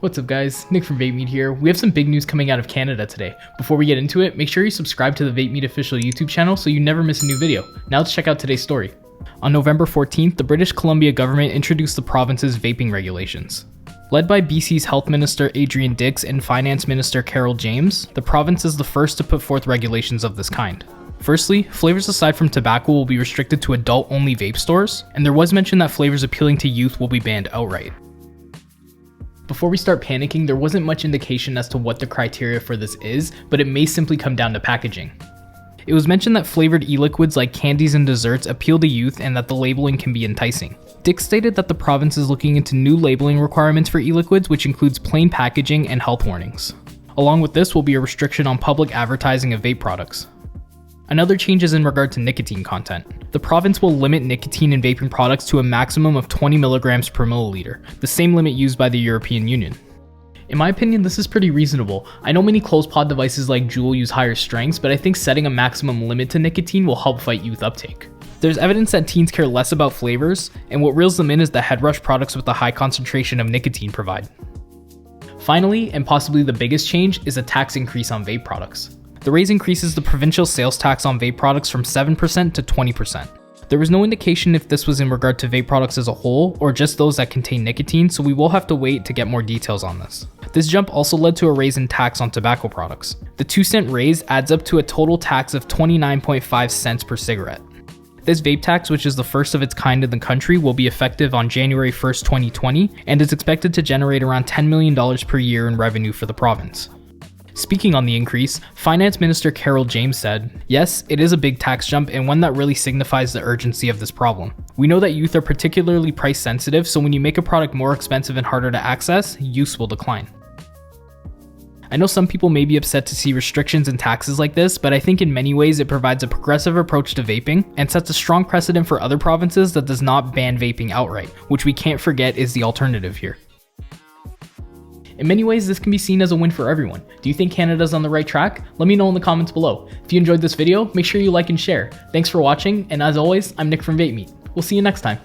What's up guys, Nick from VapeMeet here. We have some big news coming out of Canada today. Before we get into it, make sure you subscribe to the VapeMeet official YouTube channel so you never miss a new video. Now let's check out today's story. On November 14th, the British Columbia government introduced the province's vaping regulations. Led by BC's Health Minister Adrian Dix and Finance Minister Carol James, the province is the first to put forth regulations of this kind. Firstly, flavors aside from tobacco will be restricted to adult-only vape stores, and there was mention that flavors appealing to youth will be banned outright. Before we start panicking, there wasn't much indication as to what the criteria for this is, but it may simply come down to packaging. It was mentioned that flavored e-liquids like candies and desserts appeal to youth and that the labeling can be enticing. Dix stated that the province is looking into new labeling requirements for e-liquids, which includes plain packaging and health warnings. Along with this will be a restriction on public advertising of vape products. Another change is in regard to nicotine content. The province will limit nicotine in vaping products to a maximum of 20 milligrams per milliliter, the same limit used by the European Union. In my opinion, this is pretty reasonable. I know many closed pod devices like Juul use higher strengths, but I think setting a maximum limit to nicotine will help fight youth uptake. There's evidence that teens care less about flavors, and what reels them in is the head rush products with the high concentration of nicotine provide. Finally, and possibly the biggest change, is a tax increase on vape products. The raise increases the provincial sales tax on vape products from 7% to 20%. There was no indication if this was in regard to vape products as a whole or just those that contain nicotine, so we will have to wait to get more details on this. This jump also led to a raise in tax on tobacco products. The 2-cent raise adds up to a total tax of 29.5 cents per cigarette. This vape tax, which is the first of its kind in the country, will be effective on January 1st, 2020, and is expected to generate around $10 million per year in revenue for the province. Speaking on the increase, Finance Minister Carol James said, "Yes, it is a big tax jump and one that really signifies the urgency of this problem. We know that youth are particularly price sensitive, so when you make a product more expensive and harder to access, use will decline." I know some people may be upset to see restrictions and taxes like this, but I think in many ways it provides a progressive approach to vaping and sets a strong precedent for other provinces that does not ban vaping outright, which we can't forget is the alternative here. In many ways, this can be seen as a win for everyone. Do you think Canada's on the right track? Let me know in the comments below. If you enjoyed this video, make sure you like and share. Thanks for watching, and as always, I'm Nick from VapeMeet. We'll see you next time.